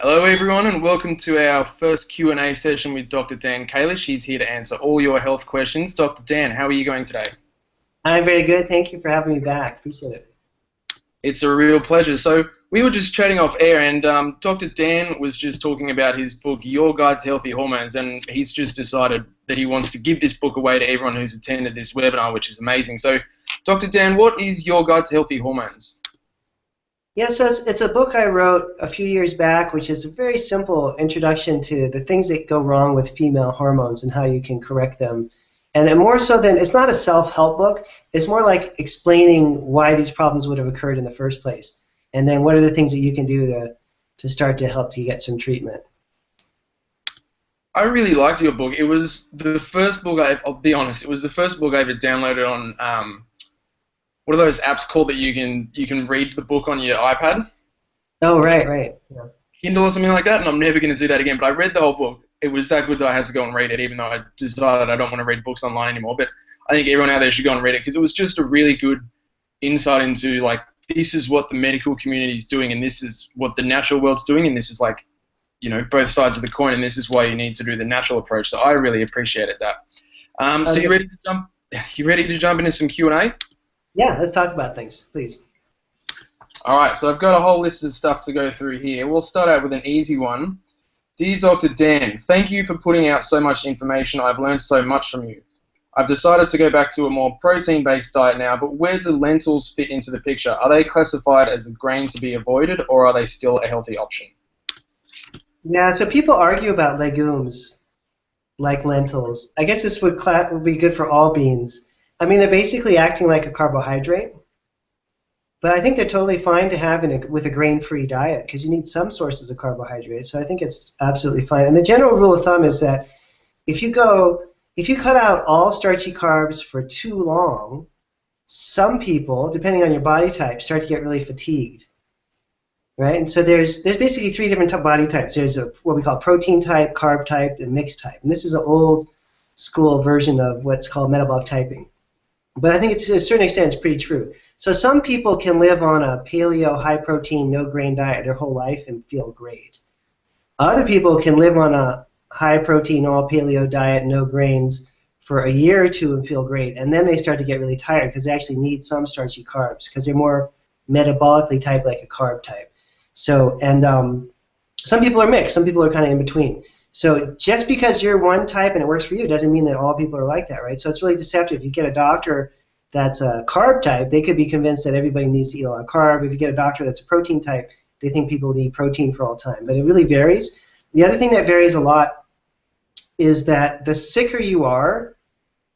Hello everyone and welcome to our first Q&A session with Dr. Dan Kalish. He's here to answer all your health questions. Dr. Dan, how are you going today? I'm very good. Thank you for having me back. Appreciate it. It's a real pleasure. So we were just chatting off air and Dr. Dan was just talking about his book, Your Guide to Healthy Hormones, and he's just decided that he wants to give this book away to everyone who's attended this webinar, which is amazing. So Dr. Dan, what is Your Guide to Healthy Hormones? Yeah, so it's a book I wrote a few years back, which is a very simple introduction to the things that go wrong with female hormones and how you can correct them. And more so than, it's not a self-help book, it's more like explaining why these problems would have occurred in the first place. And then what are the things that you can do to start to help to get some treatment. I really liked your book. It was the first book I'll be honest, it was the first book I ever downloaded on what are those apps called that you can read the book on your iPad? Oh, right. Yeah. Kindle or something like that, and I'm never going to do that again. But I read the whole book. It was that good that I had to go and read it, even though I decided I don't want to read books online anymore. But I think everyone out there should go and read it because it was just a really good insight into, like, this is what the medical community is doing and this is what the natural world's doing, and this is, like, you know, both sides of the coin, and this is why you need to do the natural approach. So I really appreciated that. So you ready to jump? You ready to jump into some Q&A? Yeah, let's talk about things, please. All right, so I've got a whole list of stuff to go through here. We'll start out with an easy one. Dear Dr. Dan, thank you for putting out so much information. I've learned so much from you. I've decided to go back to a more protein-based diet now, but where do lentils fit into the picture? Are they classified as a grain to be avoided, or are they still a healthy option? Yeah, so people argue about legumes like lentils. I guess this would be good for all beans. I mean, they're basically acting like a carbohydrate, but I think they're totally fine to have with a grain-free diet because you need some sources of carbohydrates. So I think it's absolutely fine. And the general rule of thumb is that if you cut out all starchy carbs for too long, some people, depending on your body type, start to get really fatigued. Right? And so there's basically three different body types. There's what we call protein type, carb type, and mixed type. And this is an old school version of what's called metabolic typing. But I think to a certain extent it's pretty true. So some people can live on a paleo, high-protein, no-grain diet their whole life and feel great. Other people can live on a high-protein, all-paleo diet, no grains, for a year or two and feel great. And then they start to get really tired because they actually need some starchy carbs because they're more metabolically typed like a carb type. So, and some people are mixed. Some people are kind of in between. So just because you're one type and it works for you doesn't mean that all people are like that, right? So it's really deceptive. If you get a doctor that's a carb type, they could be convinced that everybody needs to eat a lot of carb. If you get a doctor that's a protein type, they think people need protein for all time. But it really varies. The other thing that varies a lot is that the sicker you are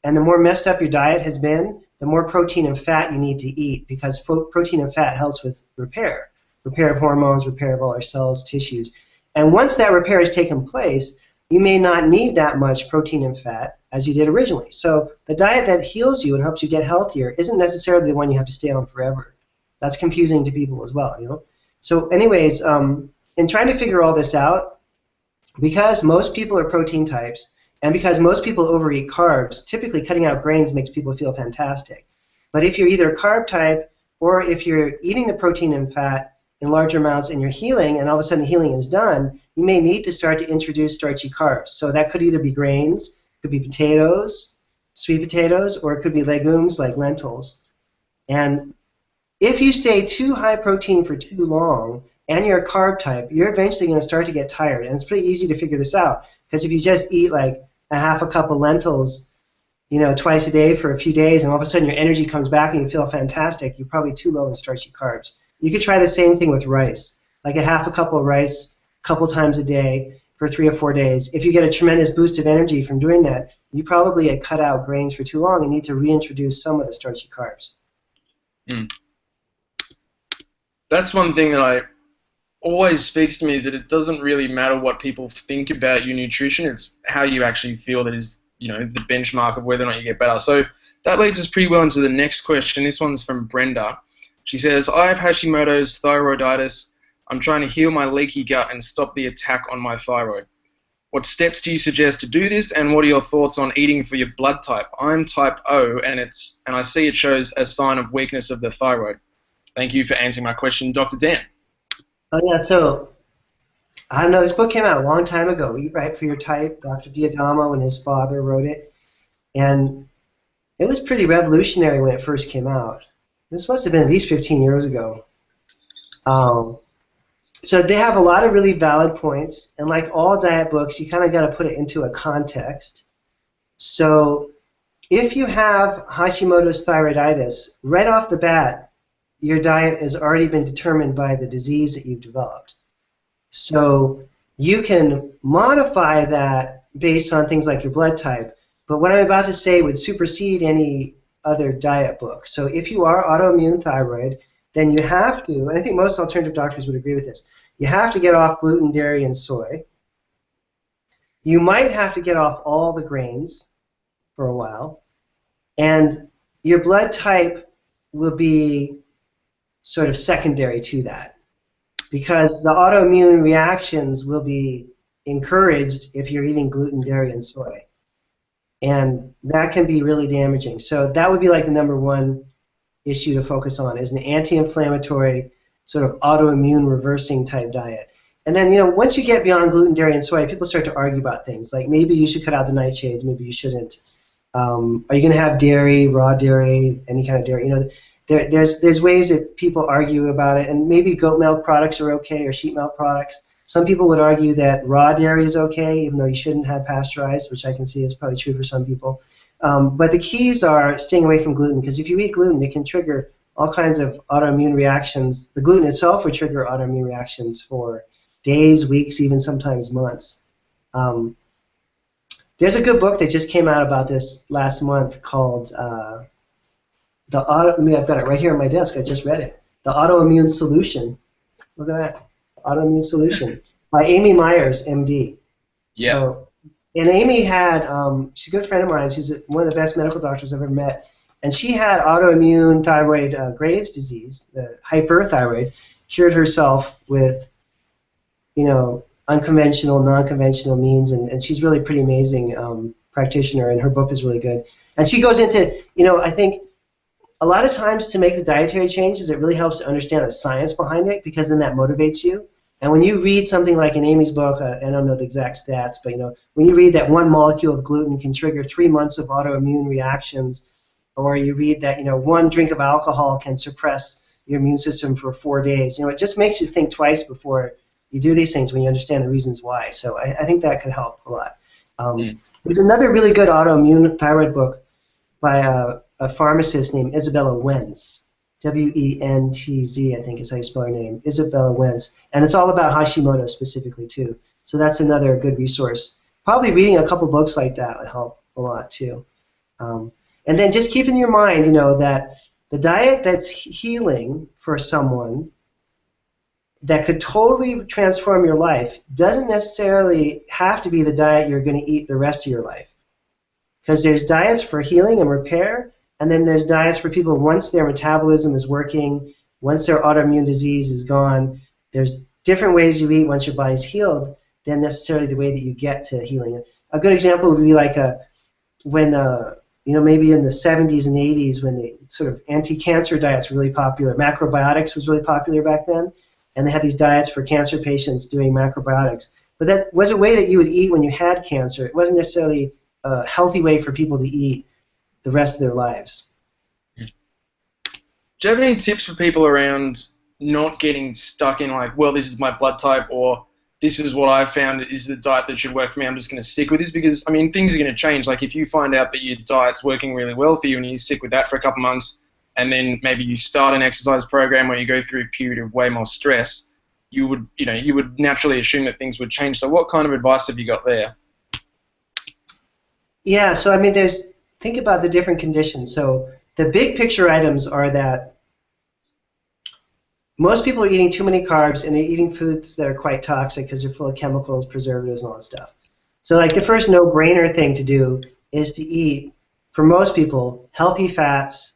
and the more messed up your diet has been, the more protein and fat you need to eat because protein and fat helps with repair of hormones, repair of all our cells, tissues. And once that repair has taken place, you may not need that much protein and fat as you did originally. So the diet that heals you and helps you get healthier isn't necessarily the one you have to stay on forever. That's confusing to people as well, you know. So anyways, in trying to figure all this out, because most people are protein types and because most people overeat carbs, typically cutting out grains makes people feel fantastic. But if you're either a carb type or if you're eating the protein and fat in larger amounts and you're healing and all of a sudden the healing is done, you may need to start to introduce starchy carbs. So that could either be grains, could be potatoes, sweet potatoes, or it could be legumes like lentils. And if you stay too high protein for too long and you're a carb type, you're eventually going to start to get tired. And it's pretty easy to figure this out because if you just eat like a half a cup of lentils, you know, twice a day for a few days and all of a sudden your energy comes back and you feel fantastic, you're probably too low in starchy carbs. You could try the same thing with rice, like a half a cup of rice a couple times a day for 3 or 4 days. If you get a tremendous boost of energy from doing that, you probably had cut out grains for too long and need to reintroduce some of the starchy carbs. Mm. That's one thing that I always speaks to me is that it doesn't really matter what people think about your nutrition. It's how you actually feel that is, you know, the benchmark of whether or not you get better. So that leads us pretty well into the next question. This one's from Brenda. She says, I have Hashimoto's thyroiditis. I'm trying to heal my leaky gut and stop the attack on my thyroid. What steps do you suggest to do this, and what are your thoughts on eating for your blood type? I'm type O, and I see it shows a sign of weakness of the thyroid. Thank you for answering my question, Dr. Dan. Oh yeah, so I don't know. This book came out a long time ago. Eat Right for Your Type. Dr. Diadamo and his father wrote it, and it was pretty revolutionary when it first came out. This must have been at least 15 years ago. Um, so they have a lot of really valid points, and like all diet books, you kind of got to put it into a context. So if you have Hashimoto's thyroiditis, right off the bat, your diet has already been determined by the disease that you've developed. So you can modify that based on things like your blood type, but what I'm about to say would supersede any other diet book. So if you are autoimmune thyroid, then you have to, and I think most alternative doctors would agree with this, you have to get off gluten, dairy, and soy. You might have to get off all the grains for a while, and your blood type will be sort of secondary to that, because the autoimmune reactions will be encouraged if you're eating gluten, dairy, and soy. And that can be really damaging. So that would be like the number one issue to focus on, is an anti-inflammatory sort of autoimmune reversing type diet. And then, once you get beyond gluten, dairy, and soy, people start to argue about things. Like maybe you should cut out the nightshades, maybe you shouldn't. Are you going to have dairy, raw dairy, any kind of dairy? There's ways that people argue about it, and maybe goat milk products are okay or sheep milk products. Some people would argue that raw dairy is okay, even though you shouldn't have pasteurized, which I can see is probably true for some people. But the keys are staying away from gluten, because if you eat gluten, it can trigger all kinds of autoimmune reactions. The gluten itself would trigger autoimmune reactions for days, weeks, even sometimes months. There's a good book that just came out about this last month called I've got it right here on my desk. I just read it. The Autoimmune Solution. Look at that. Autoimmune Solution by Amy Myers, MD. Yeah. So, and Amy had, she's a good friend of mine. She's one of the best medical doctors I've ever met. And she had autoimmune thyroid Graves' disease, the hyperthyroid, cured herself with, unconventional, non-conventional means. And she's really pretty amazing practitioner, and her book is really good. And she goes into, I think, a lot of times to make the dietary changes, it really helps to understand the science behind it, because then that motivates you. And when you read something like in Amy's book, I don't know the exact stats, but when you read that one molecule of gluten can trigger 3 months of autoimmune reactions, or you read that one drink of alcohol can suppress your immune system for 4 days, it just makes you think twice before you do these things when you understand the reasons why. So I think that could help a lot. There's another really good autoimmune thyroid book by a pharmacist named Isabella Wentz. W-E-N-T-Z, I think is how you spell her name. Isabella Wentz. And it's all about Hashimoto specifically, too. So that's another good resource. Probably reading a couple books like that would help a lot, too. And then just keep in your mind, that the diet that's healing for someone that could totally transform your life doesn't necessarily have to be the diet you're going to eat the rest of your life. Because there's diets for healing and repair, and then there's diets for people once their metabolism is working, once their autoimmune disease is gone. There's different ways you eat once your body's healed than necessarily the way that you get to healing. A good example would be like when maybe in the 70s and 80s, when the sort of anti-cancer diets were really popular. Macrobiotics was really popular back then, and they had these diets for cancer patients doing macrobiotics. But that was a way that you would eat when you had cancer. It wasn't necessarily a healthy way for people to eat the rest of their lives. Do you have any tips for people around not getting stuck in like, well, this is my blood type, or this is what I found is the diet that should work for me, I'm just going to stick with this? Because, things are going to change. Like if you find out that your diet's working really well for you and you stick with that for a couple months, and then maybe you start an exercise program where you go through a period of way more stress, you would naturally assume that things would change. So what kind of advice have you got there? Yeah, so think about the different conditions. So the big picture items are that most people are eating too many carbs, and they're eating foods that are quite toxic because they're full of chemicals, preservatives, and all that stuff. So like the first no-brainer thing to do is to eat, for most people, healthy fats,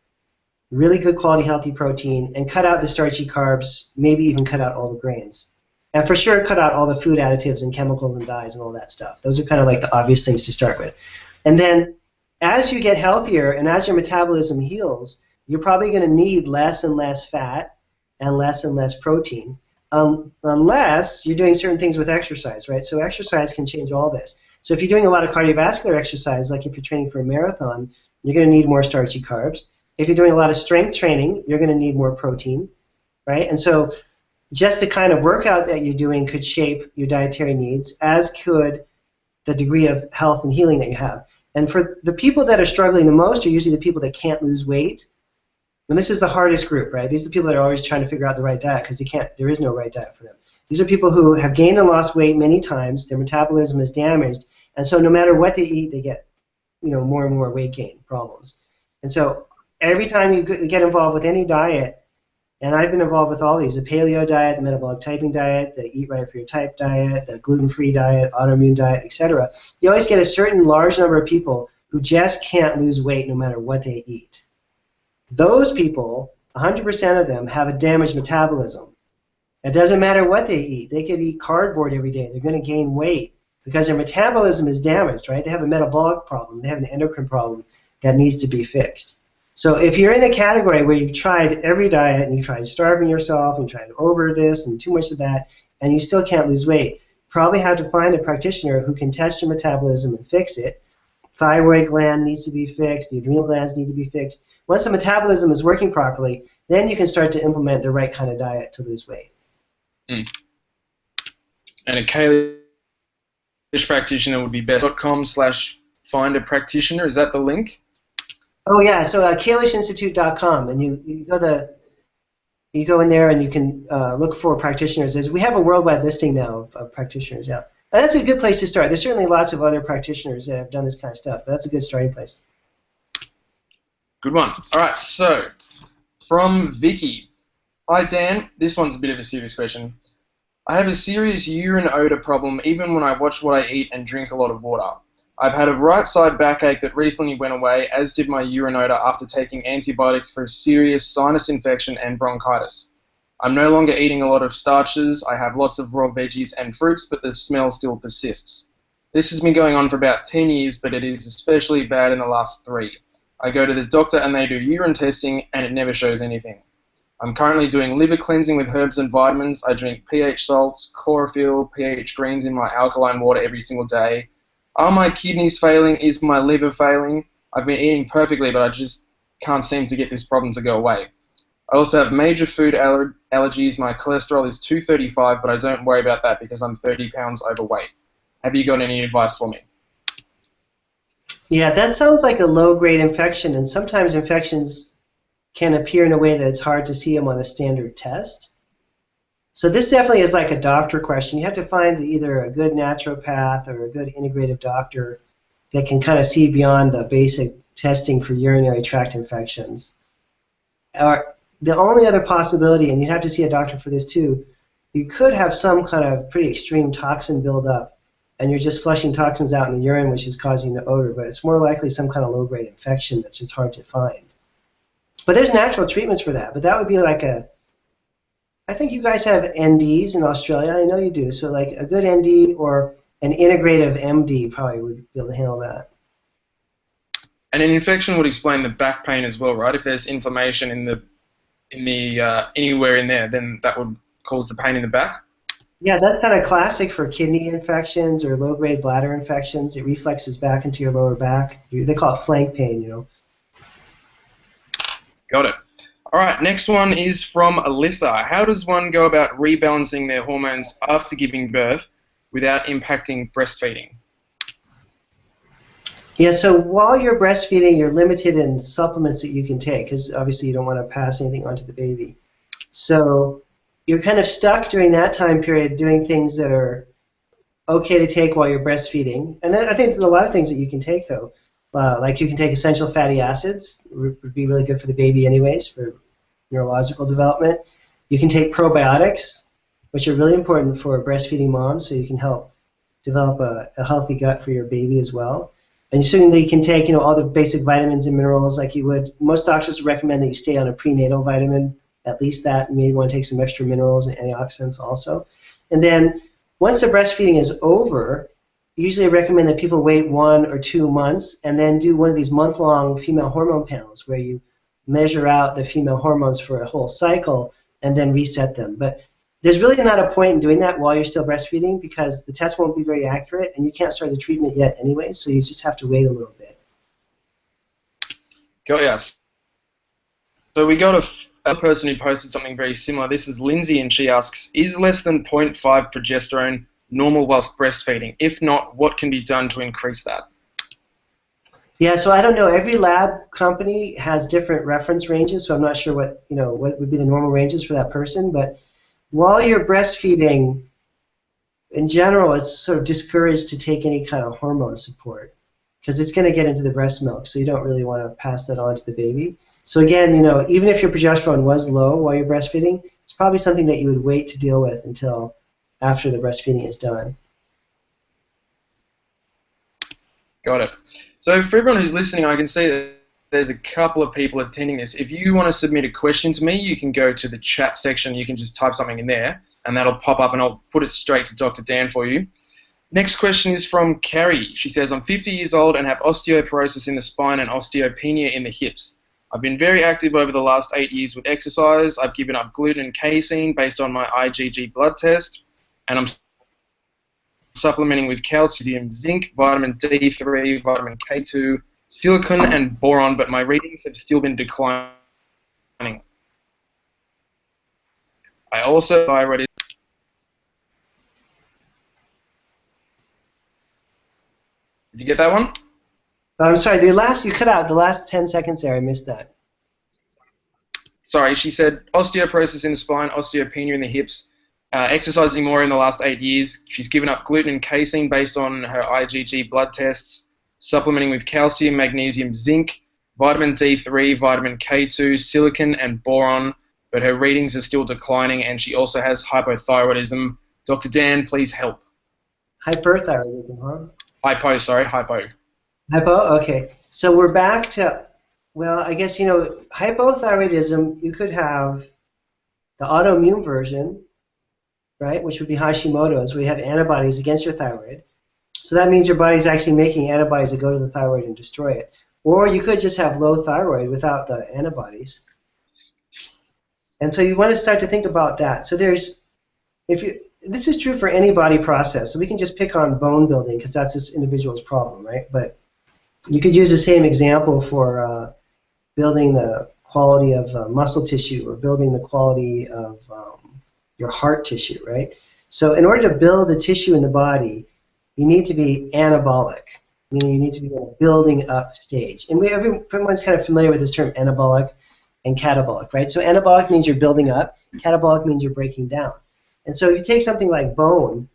really good quality healthy protein, and cut out the starchy carbs, maybe even cut out all the grains. And for sure, cut out all the food additives and chemicals and dyes and all that stuff. Those are kind of like the obvious things to start with. And then as you get healthier and as your metabolism heals, you're probably going to need less and less fat and less protein. unless you're doing certain things with exercise, right? So exercise can change all this. So if you're doing a lot of cardiovascular exercise, like if you're training for a marathon, you're going to need more starchy carbs. If you're doing a lot of strength training, you're going to need more protein, right? And so just the kind of workout that you're doing could shape your dietary needs, as could the degree of health and healing that you have. And for the people that are struggling the most are usually the people that can't lose weight. And this is the hardest group, right? These are the people that are always trying to figure out the right diet because there is no right diet for them. These are people who have gained and lost weight many times, their metabolism is damaged, and so no matter what they eat, they get more and more weight gain problems. And so every time you get involved with any diet, and I've been involved with all these, the paleo diet, the metabolic typing diet, the eat right for your type diet, the gluten-free diet, autoimmune diet, etc., you always get a certain large number of people who just can't lose weight no matter what they eat. Those people, 100% of them, have a damaged metabolism. It doesn't matter what they eat. They could eat cardboard every day. They're going to gain weight because their metabolism is damaged, right? They have a metabolic problem. They have an endocrine problem that needs to be fixed. So if you're in a category where you've tried every diet and you've tried starving yourself and tried over this and too much of that and you still can't lose weight, you probably have to find a practitioner who can test your metabolism and fix it. Thyroid gland needs to be fixed. The adrenal glands need to be fixed. Once the metabolism is working properly, then you can start to implement the right kind of diet to lose weight. Mm. And a Kalish practitioner would be best.com/find a practitioner. Is that the link? Oh yeah, so kalishinstitute.com, and you go in there and you can look for practitioners. We have a worldwide listing now of practitioners. Yeah, and that's a good place to start. There's certainly lots of other practitioners that have done this kind of stuff, but that's a good starting place. Good one. All right, so from Vicky. Hi Dan, this one's a bit of a serious question. I have a serious urine odor problem even when I watch what I eat and drink a lot of water. I've had a right side backache that recently went away, as did my urine odor after taking antibiotics for a serious sinus infection and bronchitis. I'm no longer eating a lot of starches, I have lots of raw veggies and fruits, but the smell still persists. This has been going on for about 10 years, but it is especially bad in the last 3. I go to the doctor and they do urine testing and it never shows anything. I'm currently doing liver cleansing with herbs and vitamins. I drink pH salts, chlorophyll, pH greens in my alkaline water every single day. Are my kidneys failing? Is my liver failing? I've been eating perfectly, but I just can't seem to get this problem to go away. I also have major food allergies. My cholesterol is 235, but I don't worry about that because I'm 30 pounds overweight. Have you got any advice for me? Yeah, that sounds like a low-grade infection, and sometimes infections can appear in a way that it's hard to see them on a standard test. So this definitely is like a doctor question. You have to find either a good naturopath or a good integrative doctor that can kind of see beyond the basic testing for urinary tract infections. Or the only other possibility, and you'd have to see a doctor for this too, you could have some kind of pretty extreme toxin buildup, and you're just flushing toxins out in the urine, which is causing the odor, but it's more likely some kind of low-grade infection that's just hard to find. But there's natural treatments for that, but that would be like I think you guys have NDs in Australia, I know you do, so like a good ND or an integrative MD probably would be able to handle that. And an infection would explain the back pain as well, right? If there's inflammation in the anywhere in there, then that would cause the pain in the back? Yeah, that's kind of classic for kidney infections or low-grade bladder infections. It reflexes back into your lower back. They call it flank pain, you know. Got it. All right, next one is from Alyssa. How does one go about rebalancing their hormones after giving birth without impacting breastfeeding? Yeah, so while you're breastfeeding, you're limited in supplements that you can take because obviously you don't want to pass anything on to the baby. So you're kind of stuck during that time period doing things that are okay to take while you're breastfeeding. And then I think there's a lot of things that you can take, though. Like you can take essential fatty acids, would be really good for the baby anyways, for neurological development. You can take probiotics, which are really important for breastfeeding moms, so you can help develop a healthy gut for your baby as well. And you certainly can take, all the basic vitamins and minerals like you would. Most doctors recommend that you stay on a prenatal vitamin, at least that. You may want to take some extra minerals and antioxidants also. And then once the breastfeeding is over, usually I recommend that people wait 1 or 2 months and then do one of these month-long female hormone panels where you measure out the female hormones for a whole cycle and then reset them. But there's really not a point in doing that while you're still breastfeeding because the test won't be very accurate and you can't start the treatment yet anyway, so you just have to wait a little bit. Got yes. So we got a person who posted something very similar. This is Lindsay, and she asks, is less than 0.5 progesterone normal whilst breastfeeding? If not, what can be done to increase that? Yeah, so I don't know. Every lab company has different reference ranges, so I'm not sure what would be the normal ranges for that person. But while you're breastfeeding, in general, it's sort of discouraged to take any kind of hormone support because it's going to get into the breast milk, so you don't really want to pass that on to the baby. So again, even if your progesterone was low while you're breastfeeding, it's probably something that you would wait to deal with until after the breastfeeding is done. Got it. So for everyone who's listening, I can see that there's a couple of people attending this. If you want to submit a question to me, you can go to the chat section. You can just type something in there, and that'll pop up, and I'll put it straight to Dr. Dan for you. Next question is from Carrie. She says, I'm 50 years old and have osteoporosis in the spine and osteopenia in the hips. I've been very active over the last 8 years with exercise. I've given up gluten and casein based on my IgG blood test, and I'm supplementing with calcium, zinc, vitamin D3, vitamin K2, silicon, and boron, but my readings have still been declining. I also thyroid. Did you get that one? I'm sorry, you cut out the last 10 seconds there. I missed that. Sorry, she said osteoporosis in the spine, osteopenia in the hips, exercising more in the last 8 years. She's given up gluten and casein based on her IgG blood tests, supplementing with calcium, magnesium, zinc, vitamin D3, vitamin K2, silicon, and boron, but her readings are still declining, and she also has hypothyroidism. Dr. Dan, please help. Hyperthyroidism, huh? Hypo. Hypo? Okay. So we're back to, well, I guess, hypothyroidism, you could have the autoimmune version, right, which would be Hashimoto's, where you have antibodies against your thyroid. So that means your body's actually making antibodies that go to the thyroid and destroy it. Or you could just have low thyroid without the antibodies. And so you want to start to think about that. So this is true for any body process. So we can just pick on bone building because that's this individual's problem, right? But you could use the same example for building the quality of muscle tissue or building the quality of your heart tissue, right? So in order to build the tissue in the body, you need to be anabolic, meaning you need to be in a building up stage. And everyone's kind of familiar with this term anabolic and catabolic, right? So anabolic means you're building up, catabolic means you're breaking down. And so if you take something like bone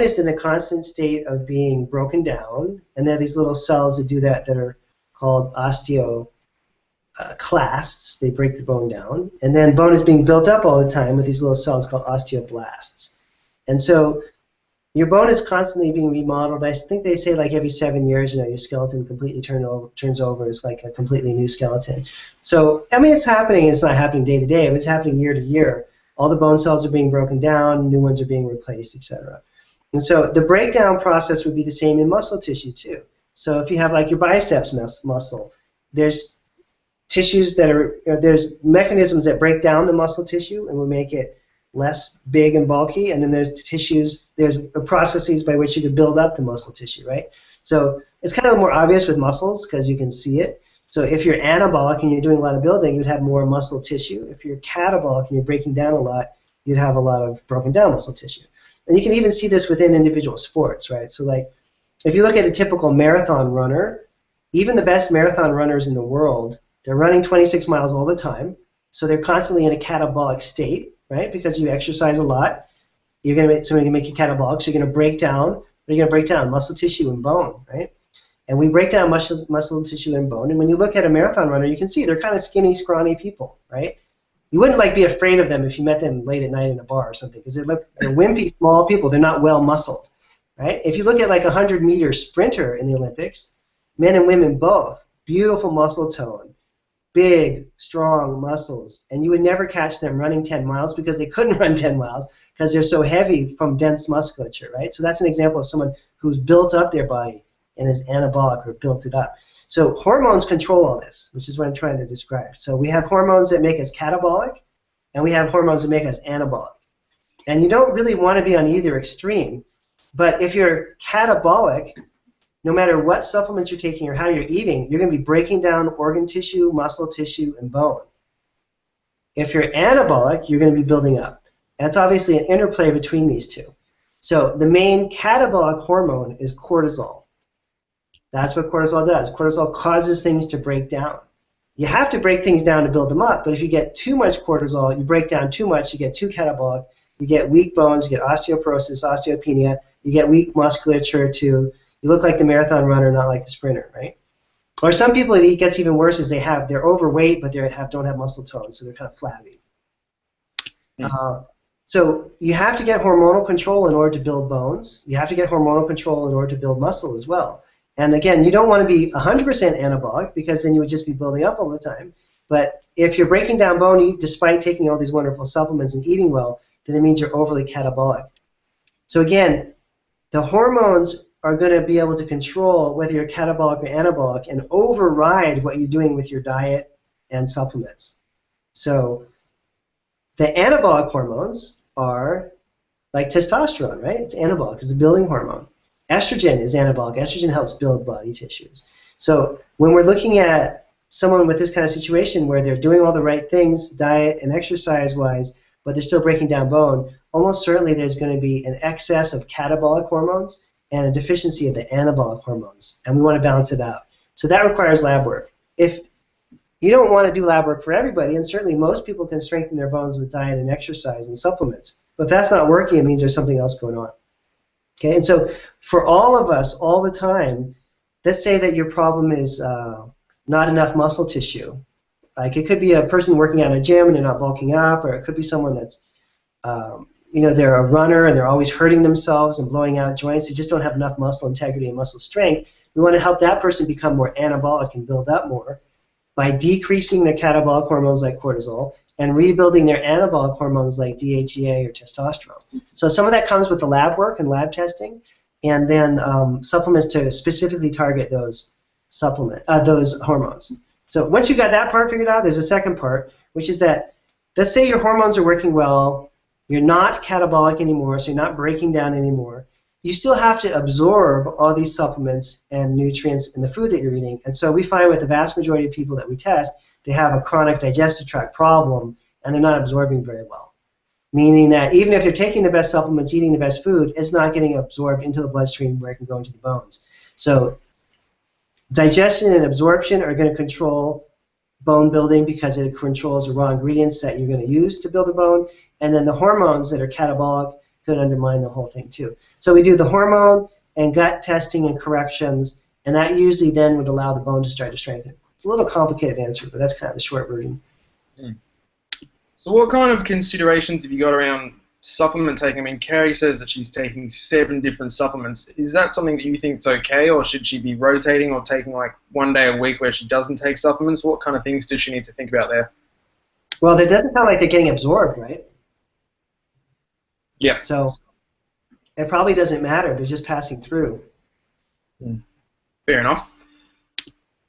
is in a constant state of being broken down, and there are these little cells that do that are called osteoclasts. They break the bone down. And then bone is being built up all the time with these little cells called osteoblasts. And so your bone is constantly being remodeled. I think they say like every 7 years, your skeleton completely turns over. It's like a completely new skeleton. So, I mean, it's happening. It's not happening day to day, but it's happening year to year. All the bone cells are being broken down, new ones are being replaced, etc. And so the breakdown process would be the same in muscle tissue too. So if you have like your biceps muscle, there's tissues there's mechanisms that break down the muscle tissue and will make it less big and bulky, and then there's processes by which you can build up the muscle tissue, right? So it's kind of more obvious with muscles because you can see it. So if you're anabolic and you're doing a lot of building, you'd have more muscle tissue. If you're catabolic and you're breaking down a lot, you'd have a lot of broken down muscle tissue. And you can even see this within individual sports, right? So like if you look at a typical marathon runner, even the best marathon runners in the world, they're running 26 miles all the time, so they're constantly in a catabolic state, right? Because you exercise a lot, you're going to make you catabolic, so you're going to break down. What are you going to break down? Muscle tissue and bone, right? And we break down muscle tissue and bone. And when you look at a marathon runner, you can see they're kind of skinny, scrawny people, right? You wouldn't like be afraid of them if you met them late at night in a bar or something, because they're wimpy, small people. They're not well muscled, right? If you look at like a 100-meter sprinter in the Olympics, men and women both, beautiful muscle tone, big, strong muscles, and you would never catch them running 10 miles because they couldn't run 10 miles because they're so heavy from dense musculature, right? So that's an example of someone who's built up their body and is anabolic or built it up. So hormones control all this, which is what I'm trying to describe. So we have hormones that make us catabolic, and we have hormones that make us anabolic. And you don't really want to be on either extreme. But if you're catabolic, no matter what supplements you're taking or how you're eating, you're going to be breaking down organ tissue, muscle tissue, and bone. If you're anabolic, you're going to be building up. And it's obviously an interplay between these two. So the main catabolic hormone is cortisol. That's what cortisol does. Cortisol causes things to break down. You have to break things down to build them up, but if you get too much cortisol, you break down too much, you get too catabolic, you get weak bones, you get osteoporosis, osteopenia, you get weak musculature too. You look like the marathon runner, not like the sprinter, right? Or some people, it gets even worse, is they're overweight, but they don't have muscle tone, so they're kind of flabby. So you have to get hormonal control in order to build bones. You have to get hormonal control in order to build muscle as well. And again, you don't want to be 100% anabolic because then you would just be building up all the time. But if you're breaking down bone despite taking all these wonderful supplements and eating well, then it means you're overly catabolic. So again, the hormones are going to be able to control whether you're catabolic or anabolic and override what you're doing with your diet and supplements. So the anabolic hormones are like testosterone, right? It's anabolic, it's a building hormone. Estrogen is anabolic. Estrogen helps build body tissues. So when we're looking at someone with this kind of situation where they're doing all the right things, diet and exercise-wise, but they're still breaking down bone, almost certainly there's going to be an excess of catabolic hormones and a deficiency of the anabolic hormones, and we want to balance it out. So that requires lab work. If you don't want to do lab work for everybody, and certainly most people can strengthen their bones with diet and exercise and supplements, but if that's not working, it means there's something else going on. Okay, and so for all of us, all the time, let's say that your problem is not enough muscle tissue. Like it could be a person working out in a gym and they're not bulking up, or it could be someone that's, they're a runner and they're always hurting themselves and blowing out joints. They just don't have enough muscle integrity and muscle strength. We want to help that person become more anabolic and build up more by decreasing their catabolic hormones like cortisol and rebuilding their anabolic hormones like DHEA or testosterone. So some of that comes with the lab work and lab testing, and then supplements to specifically target those hormones. So once you've got that part figured out, there's a second part, which is that let's say your hormones are working well, you're not catabolic anymore, so you're not breaking down anymore. You still have to absorb all these supplements and nutrients in the food that you're eating. And so we find with the vast majority of people that we test, they have a chronic digestive tract problem and they're not absorbing very well. Meaning that even if they're taking the best supplements, eating the best food, it's not getting absorbed into the bloodstream where it can go into the bones. So digestion and absorption are going to control bone building because it controls the raw ingredients that you're going to use to build the bone. And then the hormones that are catabolic could undermine the whole thing too. So we do the hormone and gut testing and corrections, and that usually then would allow the bone to start to strengthen. It's a little complicated answer, but that's kind of the short version. So what kind of considerations have you got around supplement taking? I mean, Carrie says that she's taking 7 different supplements. Is that something that you think is okay, or should she be rotating or taking like one day a week where she doesn't take supplements? What kind of things does she need to think about there? Well, it doesn't sound like they're getting absorbed, right? Yeah. So it probably doesn't matter. They're just passing through. Fair enough.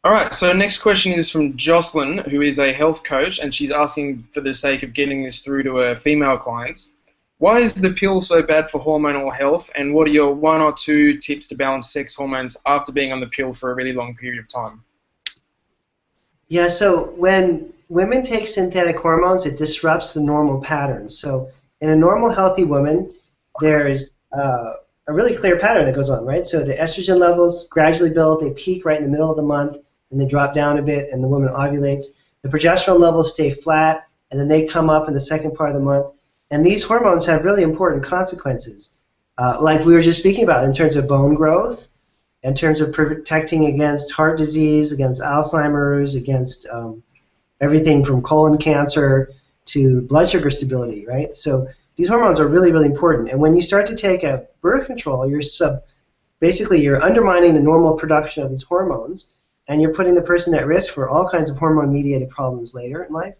All right, so next question is from Jocelyn, who is a health coach, and she's asking for the sake of getting this through to her female clients. Why is the pill so bad for hormonal health, and what are your 1 or 2 tips to balance sex hormones after being on the pill for a really long period of time? Yeah, so when women take synthetic hormones, it disrupts the normal patterns. So in a normal, healthy woman, there's a really clear pattern that goes on, right? So the estrogen levels gradually build, they peak right in the middle of the month, and they drop down a bit, and the woman ovulates. The progesterone levels stay flat, and then they come up in the second part of the month. And these hormones have really important consequences, like we were just speaking about in terms of bone growth, in terms of protecting against heart disease, against Alzheimer's, against everything from colon cancer to blood sugar stability, right? So these hormones are really, really important. And when you start to take a birth control, basically you're undermining the normal production of these hormones, and you're putting the person at risk for all kinds of hormone-mediated problems later in life.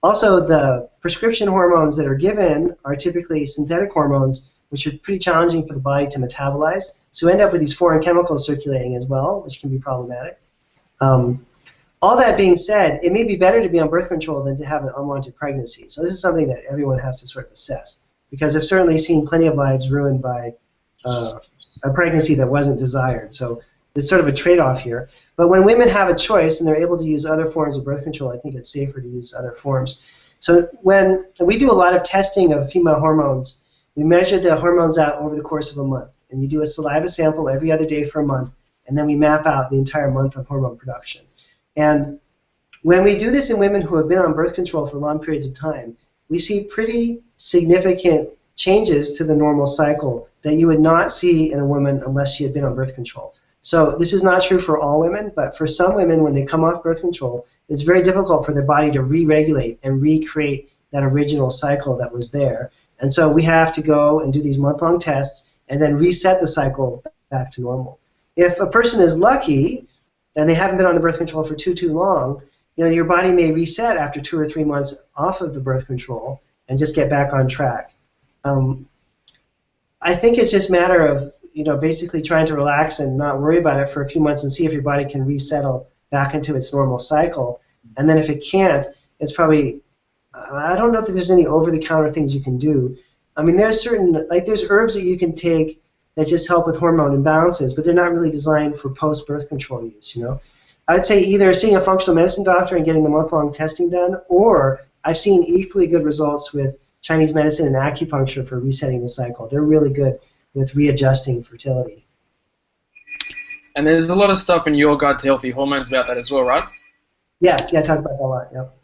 Also, the prescription hormones that are given are typically synthetic hormones, which are pretty challenging for the body to metabolize. So you end up with these foreign chemicals circulating as well, which can be problematic. All that being said, it may be better to be on birth control than to have an unwanted pregnancy. So this is something that everyone has to sort of assess because I've certainly seen plenty of lives ruined by a pregnancy that wasn't desired. So it's sort of a trade-off here. But when women have a choice and they're able to use other forms of birth control, I think it's safer to use other forms. So when we do a lot of testing of female hormones, we measure the hormones out over the course of a month. And you do a saliva sample every other day for a month, and then we map out the entire month of hormone production. And when we do this in women who have been on birth control for long periods of time, we see pretty significant changes to the normal cycle that you would not see in a woman unless she had been on birth control. So this is not true for all women, but for some women, when they come off birth control, it's very difficult for their body to re-regulate and recreate that original cycle that was there. And so we have to go and do these month-long tests and then reset the cycle back to normal. If a person is lucky and they haven't been on the birth control for too long, your body may reset after 2 or 3 months off of the birth control and just get back on track. I think it's just a matter of basically trying to relax and not worry about it for a few months and see if your body can resettle back into its normal cycle. And then if it can't, it's probably, I don't know that there's any over-the-counter things you can do. I mean, there's herbs that you can take that just help with hormone imbalances, but they're not really designed for post-birth control use, I would say either seeing a functional medicine doctor and getting the month-long testing done, or I've seen equally good results with Chinese medicine and acupuncture for resetting the cycle. They're really good with readjusting fertility. And there's a lot of stuff in Your Guide to Healthy Hormones about that as well, right? Yes, yeah, I talk about that a lot, yep.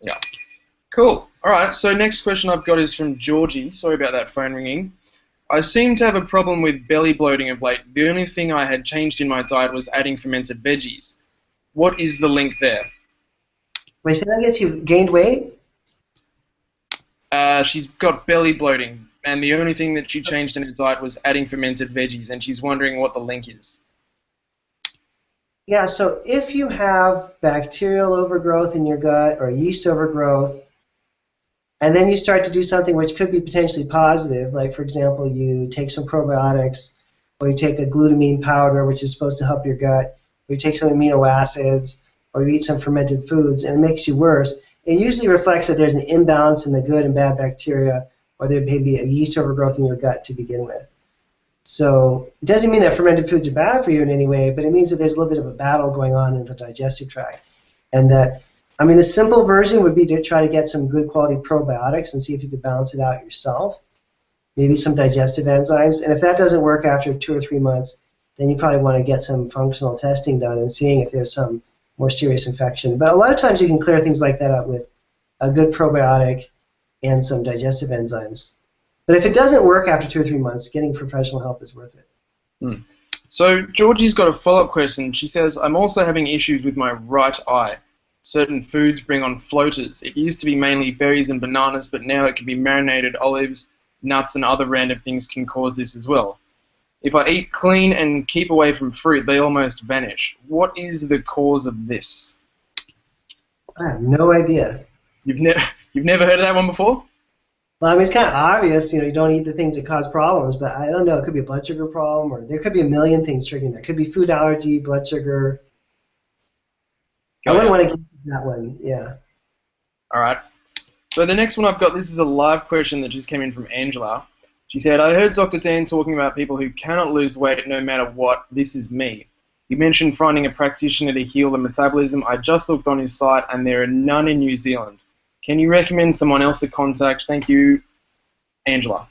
Yeah. Cool. All right, so next question I've got is from Georgie. Sorry about that phone ringing. I seem to have a problem with belly bloating of late. The only thing I had changed in my diet was adding fermented veggies. What is the link there? Wait, say that again, you gained weight? She's got belly bloating, and the only thing that she changed in her diet was adding fermented veggies, and she's wondering what the link is. Yeah, so if you have bacterial overgrowth in your gut or yeast overgrowth, and then you start to do something which could be potentially positive, like, for example, you take some probiotics, or you take a glutamine powder, which is supposed to help your gut, or you take some amino acids, or you eat some fermented foods, and it makes you worse, it usually reflects that there's an imbalance in the good and bad bacteria, or there may be a yeast overgrowth in your gut to begin with. So it doesn't mean that fermented foods are bad for you in any way, but it means that there's a little bit of a battle going on in the digestive tract. And that, I mean, the simple version would be to try to get some good quality probiotics and see if you could balance it out yourself, maybe some digestive enzymes. And if that doesn't work after 2 or 3 months, then you probably want to get some functional testing done and seeing if there's some more serious infection. But a lot of times you can clear things like that up with a good probiotic and some digestive enzymes. But if it doesn't work after 2 or 3 months, getting professional help is worth it. So Georgie's got a follow-up question. She says, I'm also having issues with my right eye. Certain foods bring on floaters. It used to be mainly berries and bananas, but now it can be marinated olives, nuts, and other random things can cause this as well. If I eat clean and keep away from fruit, they almost vanish. What is the cause of this? I have no idea. You've never heard of that one before? Well, I mean, it's kind of obvious, you don't eat the things that cause problems, but I don't know. It could be a blood sugar problem, or there could be a million things triggering that. It could be food allergy, blood sugar. I wouldn't want to get that one, yeah. All right. So the next one I've got, this is a live question that just came in from Angela. She said, I heard Dr. Dan talking about people who cannot lose weight no matter what. This is me. You mentioned finding a practitioner to heal the metabolism. I just looked on his site, and there are none in New Zealand. Can you recommend someone else to contact? Thank you, Angela.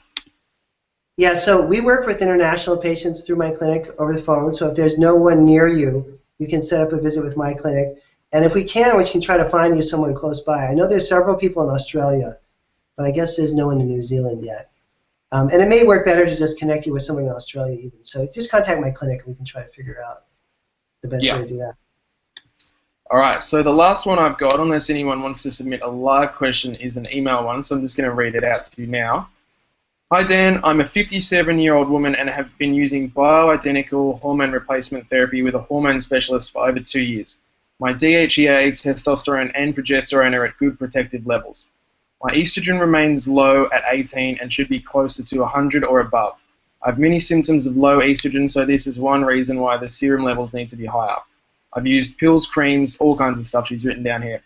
Yeah, so we work with international patients through my clinic over the phone. So if there's no one near you, you can set up a visit with my clinic. And if we can try to find you someone close by. I know there's several people in Australia, but I guess there's no one in New Zealand yet. And it may work better to just connect you with someone in Australia even. So just contact my clinic and we can try to figure out the best way to do that. All right, so the last one I've got, unless anyone wants to submit a live question, is an email one, so I'm just going to read it out to you now. Hi Dan, I'm a 57-year-old woman and have been using bioidentical hormone replacement therapy with a hormone specialist for over 2 years. My DHEA, testosterone, and progesterone are at good protective levels. My estrogen remains low at 18 and should be closer to 100 or above. I have many symptoms of low estrogen, so this is one reason why the serum levels need to be higher. I've used pills, creams, all kinds of stuff she's written down here.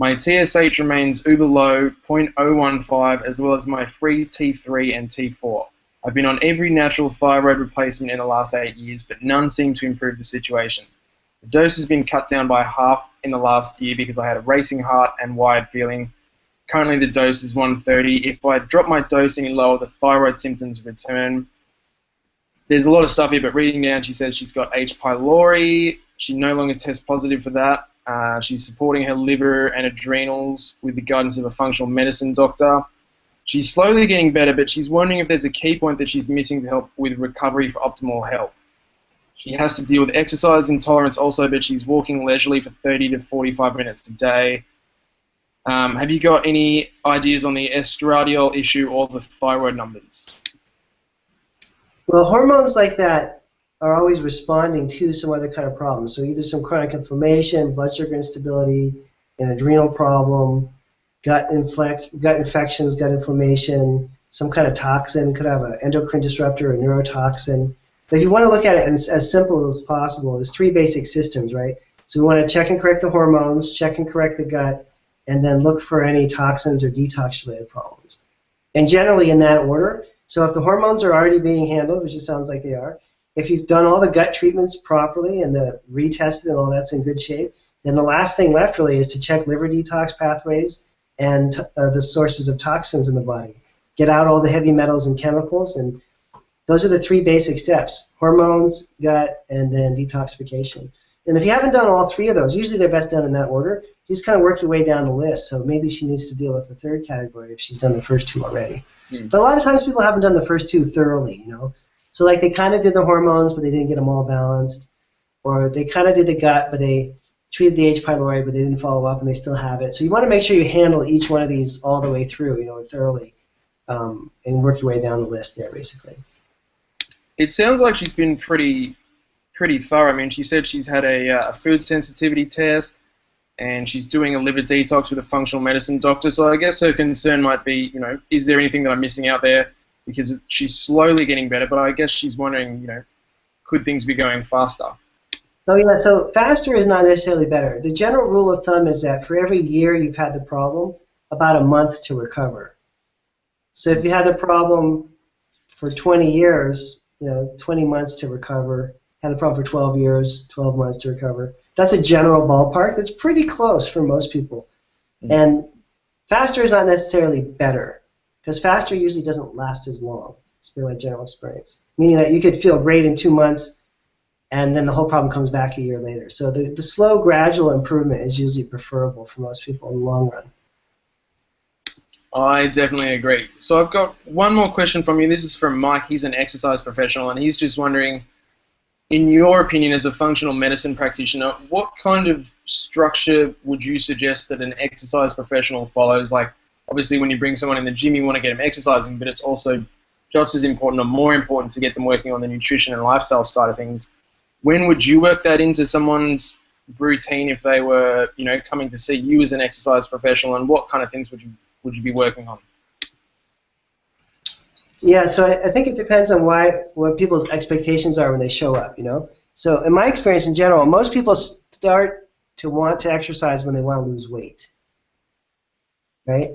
My TSH remains uber low, 0.015, as well as my free T3 and T4. I've been on every natural thyroid replacement in the last 8 years, but none seem to improve the situation. The dose has been cut down by half in the last year because I had a racing heart and wired feeling. Currently the dose is 130. If I drop my dose any lower, the thyroid symptoms return. There's a lot of stuff here, but reading down, she says she's got H. pylori. She no longer tests positive for that. She's supporting her liver and adrenals with the guidance of a functional medicine doctor. She's slowly getting better, but she's wondering if there's a key point that she's missing to help with recovery for optimal health. She has to deal with exercise intolerance also, but she's walking leisurely for 30 to 45 minutes a day. Have you got any ideas on the estradiol issue or the thyroid numbers? Well, hormones like that are always responding to some other kind of problem. So either some chronic inflammation, blood sugar instability, an adrenal problem, gut infections, gut inflammation, some kind of toxin, could have an endocrine disruptor or neurotoxin. But if you want to look at it as simple as possible, there's three basic systems, right? So we want to check and correct the hormones, check and correct the gut, and then look for any toxins or detox-related problems. And generally in that order. So if the hormones are already being handled, which it sounds like they are, if you've done all the gut treatments properly and the retested and all that's in good shape, then the last thing left really is to check liver detox pathways and the sources of toxins in the body. Get out all the heavy metals and chemicals, and those are the three basic steps: hormones, gut, and then detoxification. And if you haven't done all three of those, usually they're best done in that order, you just kind of work your way down the list. So maybe she needs to deal with the third category if she's done the first two already. But a lot of times people haven't done the first two thoroughly, you know. So like they kind of did the hormones, but they didn't get them all balanced. Or they kind of did the gut, but they treated the H. pylori, but they didn't follow up and they still have it. So you want to make sure you handle each one of these all the way through, you know, thoroughly, and work your way down the list there, basically. It sounds like she's been pretty thorough. I mean, she said she's had a food sensitivity test, and she's doing a liver detox with a functional medicine doctor. So I guess her concern might be, you know, is there anything that I'm missing out there? Because she's slowly getting better, but I guess she's wondering, you know, could things be going faster? Oh yeah, so faster is not necessarily better. The general rule of thumb is that for every year you've had the problem, about a month to recover. So if you had the problem for 20 years, you know, 20 months to recover. Had the problem for 12 years, 12 months to recover. That's a general ballpark. That's pretty close for most people. And faster is not necessarily better, because faster usually doesn't last as long. It's been my general experience. Meaning that you could feel great in 2 months, and then the whole problem comes back a year later. So the slow, gradual improvement is usually preferable for most people in the long run. I definitely agree. So I've got one more question from you. This is from Mike. He's an exercise professional, and he's just wondering, in your opinion as a functional medicine practitioner, what kind of structure would you suggest that an exercise professional follows? Like, obviously when you bring someone in the gym, you want to get them exercising, but it's also just as important or more important to get them working on the nutrition and lifestyle side of things. When would you work that into someone's routine if they were, you know, coming to see you as an exercise professional, and what kind of things would you be working on? Yeah, so I think it depends on what people's expectations are when they show up, you know. So in my experience in general, most people start to want to exercise when they want to lose weight, right?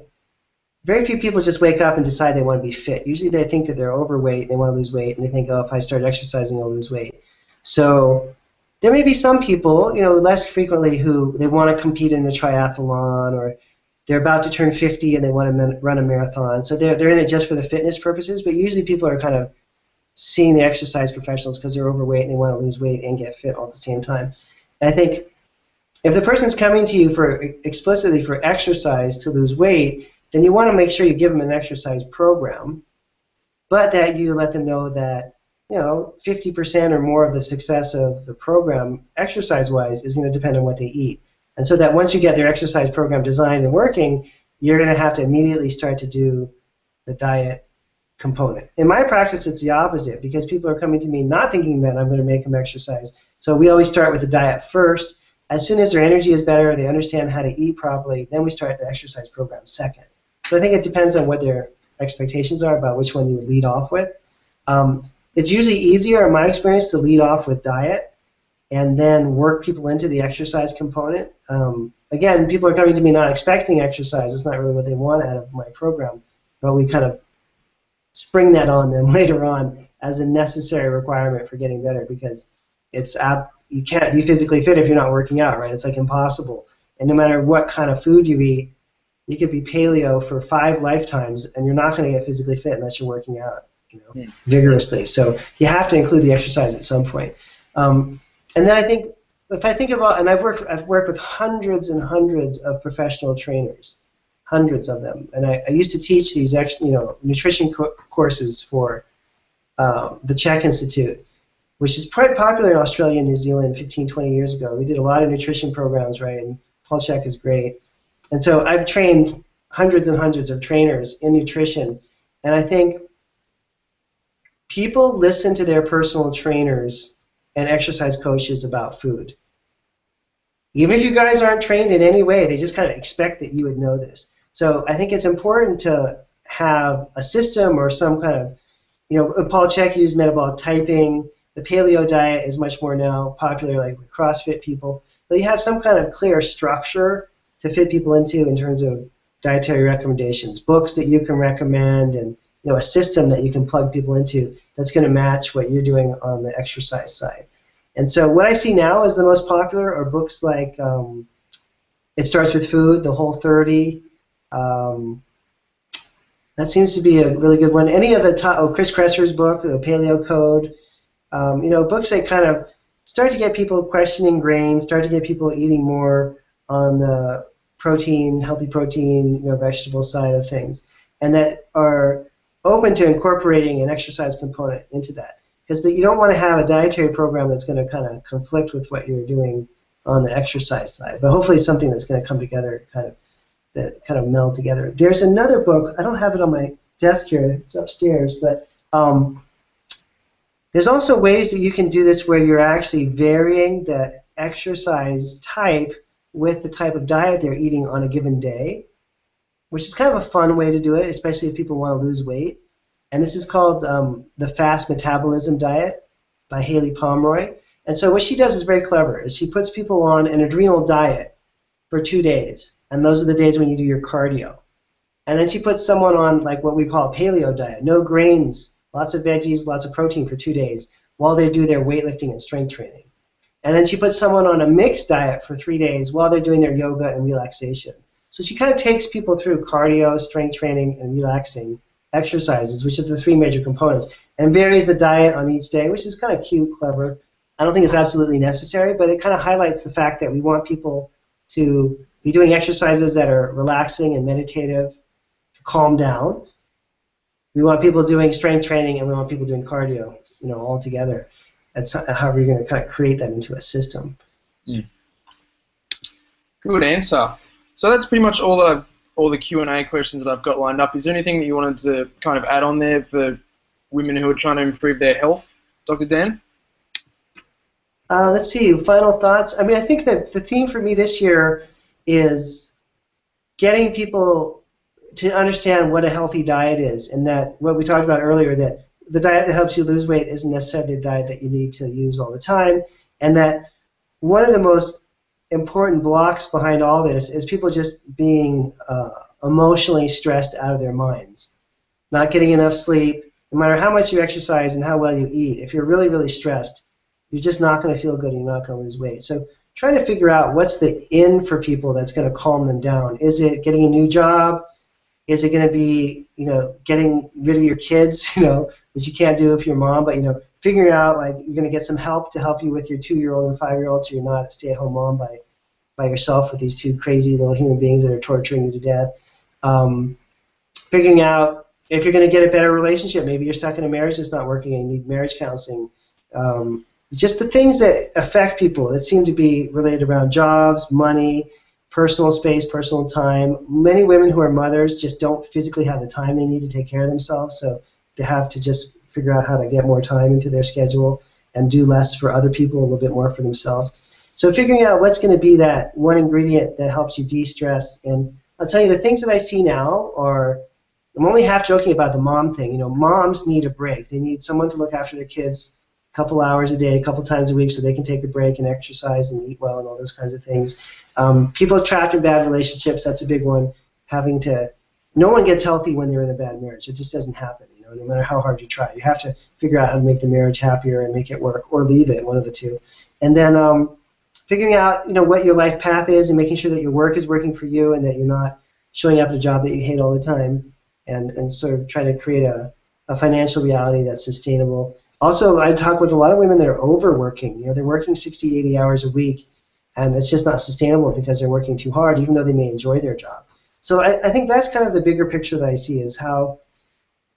Very few people just wake up and decide they want to be fit. Usually they think that they're overweight and they want to lose weight, and they think, oh, if I start exercising, I'll lose weight. So there may be some people, you know, less frequently, who they want to compete in a triathlon, or they're about to turn 50 and they want to run a marathon. So they're in it just for the fitness purposes, but usually people are kind of seeing the exercise professionals because they're overweight and they want to lose weight and get fit all at the same time. And I think if the person's coming to you for explicitly for exercise to lose weight, then you want to make sure you give them an exercise program, but that you let them know that, you know, 50% or more of the success of the program exercise-wise is going to depend on what they eat. And so that once you get their exercise program designed and working, you're going to have to immediately start to do the diet component. In my practice, it's the opposite, because people are coming to me not thinking that I'm going to make them exercise. So we always start with the diet first. As soon as their energy is better, they understand how to eat properly, then we start the exercise program second. So I think it depends on what their expectations are about which one you would lead off with. It's usually easier, in my experience, to lead off with diet and then work people into the exercise component. again, people are coming to me not expecting exercise. It's not really what they want out of my program, but we kind of spring that on them later on as a necessary requirement for getting better, because you can't be physically fit if you're not working out, right? It's like impossible. And no matter what kind of food you eat, you could be paleo for 5 lifetimes, and you're not going to get physically fit unless you're working out, vigorously. So you have to include the exercise at some point. And then I think, if I think about, and I've worked with hundreds and hundreds of professional trainers, hundreds of them, and I used to teach these nutrition courses for the Czech Institute, which is quite popular in Australia and New Zealand 15, 20 years ago. We did a lot of nutrition programs, right, and Paul Chek is great. And so I've trained hundreds and hundreds of trainers in nutrition, and I think people listen to their personal trainers and exercise coaches about food. Even if you guys aren't trained in any way, they just kind of expect that you would know this. So I think it's important to have a system or some kind of, Paul Chek used metabolic typing. The paleo diet is much more now popular, like with CrossFit people. But you have some kind of clear structure to fit people into in terms of dietary recommendations, books that you can recommend, and a system that you can plug people into that's going to match what you're doing on the exercise side. And so what I see now as the most popular are books like It Starts With Food, The Whole30. That seems to be a really good one. Any of the Chris Kresser's book, The Paleo Code, books that kind of start to get people questioning grains, start to get people eating more on the protein, healthy protein, vegetable side of things, and that are open to incorporating an exercise component into that. Because you don't want to have a dietary program that's going to kind of conflict with what you're doing on the exercise side, but hopefully it's something that's going to come together, that kind of meld together. There's another book, I don't have it on my desk here, it's upstairs, but there's also ways that you can do this where you're actually varying the exercise type with the type of diet they're eating on a given day, which is kind of a fun way to do it, especially if people want to lose weight. And this is called the Fast Metabolism Diet by Haley Pomeroy. And so what she does is very clever, is she puts people on an adrenal diet for 2 days, and those are the days when you do your cardio. And then she puts someone on like what we call a paleo diet, no grains, lots of veggies, lots of protein for 2 days, while they do their weightlifting and strength training. And then she puts someone on a mixed diet for 3 days while they're doing their yoga and relaxation. So she kind of takes people through cardio, strength training, and relaxing exercises, which are the 3 major components, and varies the diet on each day, which is kind of cute, clever. I don't think it's absolutely necessary, but it kind of highlights the fact that we want people to be doing exercises that are relaxing and meditative to calm down. We want people doing strength training, and we want people doing cardio, all together. That's however you're going to kind of create that into a system. Good answer. So that's pretty much all the Q&A questions that I've got lined up. Is there anything that you wanted to kind of add on there for women who are trying to improve their health, Dr. Dan? Let's see, final thoughts. I think that the theme for me this year is getting people to understand what a healthy diet is, and that what we talked about earlier, that the diet that helps you lose weight isn't necessarily the diet that you need to use all the time, and that one of the most important blocks behind all this is people just being emotionally stressed out of their minds, not getting enough sleep. No matter how much you exercise and how well you eat, if you're really, really stressed, you're just not going to feel good and you're not going to lose weight. So trying to figure out what's the in for people that's going to calm them down. Is it getting a new job? Is it going to be, getting rid of your kids, which you can't do if you're a mom, but, figuring out, like, you're going to get some help to help you with your 2-year-old and 5-year-old, so you're not a stay-at-home mom by yourself with these 2 crazy little human beings that are torturing you to death. Figuring out if you're going to get a better relationship. Maybe you're stuck in a marriage that's not working and you need marriage counseling. Just the things that affect people that seem to be related around jobs, money, personal space, personal time. Many women who are mothers just don't physically have the time they need to take care of themselves, so they have to just figure out how to get more time into their schedule and do less for other people, a little bit more for themselves. So figuring out what's going to be that one ingredient that helps you de-stress. And I'll tell you, the things that I see now are, I'm only half joking about the mom thing. Moms need a break. They need someone to look after their kids couple hours a day, a couple times a week, so they can take a break and exercise and eat well and all those kinds of things. People trapped in bad relationships, that's a big one. No one gets healthy when they're in a bad marriage. It just doesn't happen, no matter how hard you try. You have to figure out how to make the marriage happier and make it work, or leave it, one of the two. And then figuring out, what your life path is and making sure that your work is working for you and that you're not showing up at a job that you hate all the time, and sort of trying to create a financial reality that's sustainable. Also, I talk with a lot of women that are overworking. They're working 60, 80 hours a week, and it's just not sustainable because they're working too hard, even though they may enjoy their job. So I think that's kind of the bigger picture that I see, is how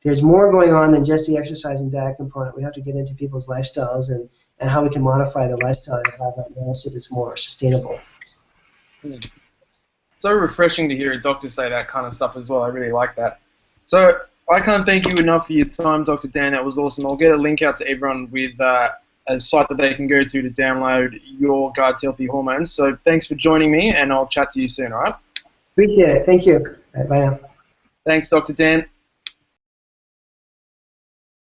there's more going on than just the exercise and diet component. We have to get into people's lifestyles and how we can modify the lifestyle they have right now so that it's more sustainable. So refreshing to hear a doctor say that kind of stuff as well. I really like that. So I can't thank you enough for your time, Dr. Dan. That was awesome. I'll get a link out to everyone with a site that they can go to download your Guide to Healthy Hormones. So thanks for joining me, and I'll chat to you soon, all right? Appreciate it. Thank you. All right, bye now. Thanks, Dr. Dan.